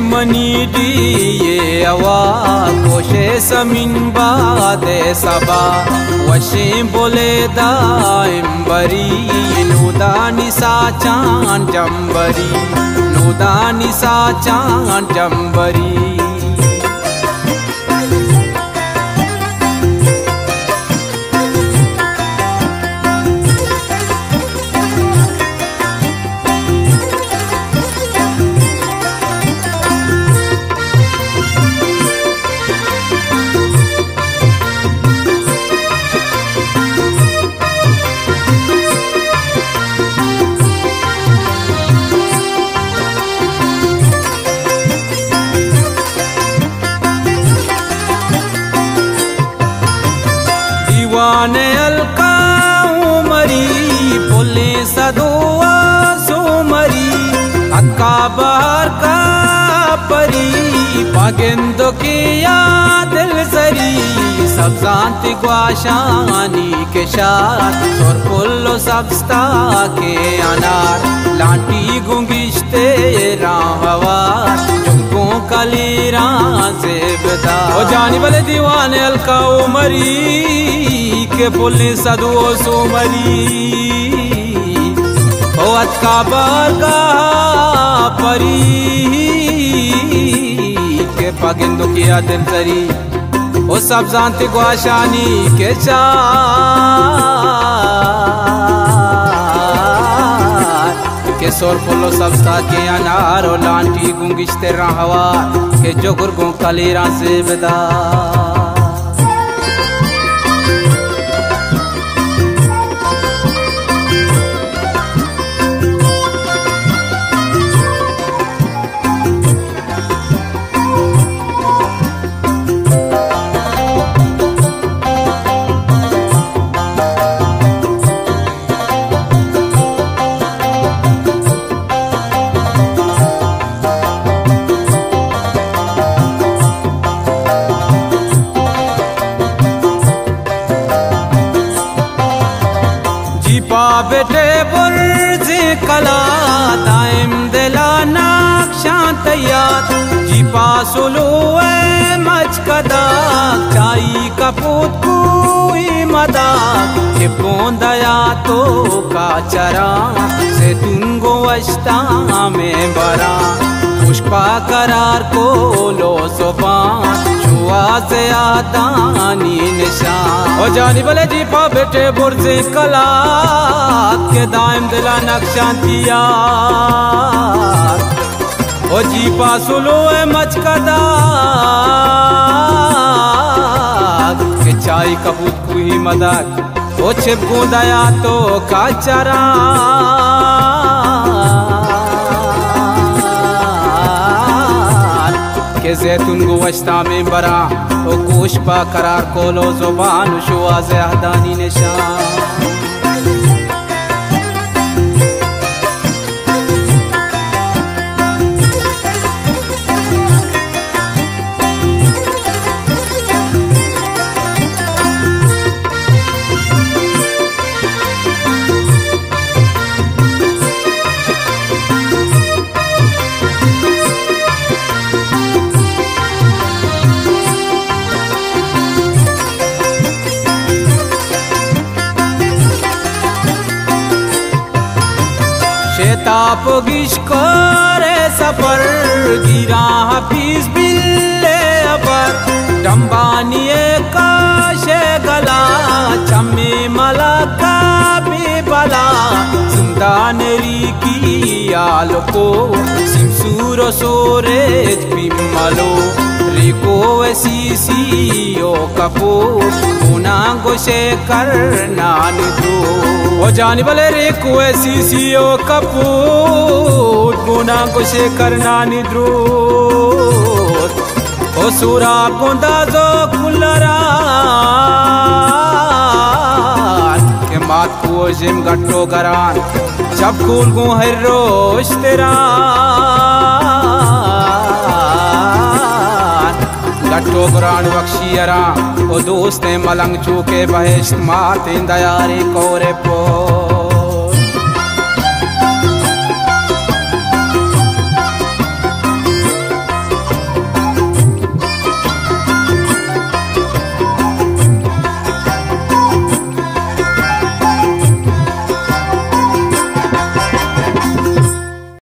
money दिए अवा गोशे समिन बादे सबा वशे बोले दाइम बरी नूदानी सा चांद जम्बरी नूदानी सा चांद जम्बरी दीवाने अलका उमरी बोले सदुआ सुमरी अक्का बाहर का परी पागेंदो किया दिल सरी सब जानती ग्वाशानी के शाद और पुल्लो सबस्ता के अनार लांटी गुंगिश्ते राहवार जुगों कलीरा से बता ओ जानी वाले दीवाने अलका उमरी के बोले सदुओ सुमरी ओ अक्का बागा परी के पागिंदो किया दिल सरी ओ सब जानते ग्वाशानी के चार के सोर पुल्लो सबस्ता के अनार ओ लांटी गुंगिश्ते राहवार के जोगर गो कलीरा से बदा बेटे बुर्जी कला दाइम दिला नक्शां तैयार जी पासुलू मचकदा चाई कपूत कोई मदा के पोंदया तो का चरा से तुंगो अष्टा में बरा पुष्पा करार को लो सोपान छुआ से आदानी निशान ओ जानी भले जी पा बेटे बुर्जी कला के दाइम दिला नक्शां तैयार ओ जी पासुलो मचकदा के चाई कपूत कुही मदद ओ छिप गुंदया तो का चरा के जैतून गुवश्ता में बरा ओ गोश पा करार कोलो जुबान शुआ से अहदानी निशान ताप गिशकोरे सफर गिरा हफीज बिल्ले अबर डम्बानिए काशे गला चम्मे मलका भी बला सुंदानरी की आलो को सिमसूरो सोरेज पिमलो रिको वसीसी ओ कपो गुना गोशे करना निदो ओ जानी भले रिको वसीसी ओ कपूर गुना गोशे करना निद्रो ओ सूरा गोंदा जो कुलरान के मात को जिम गट्टो करान जब कुल गो हर रोश तेरा गट्टो कुरान बख्शियरा ओ दोस्त मलंग चूके बहेश्त माते दयारे कोरे पो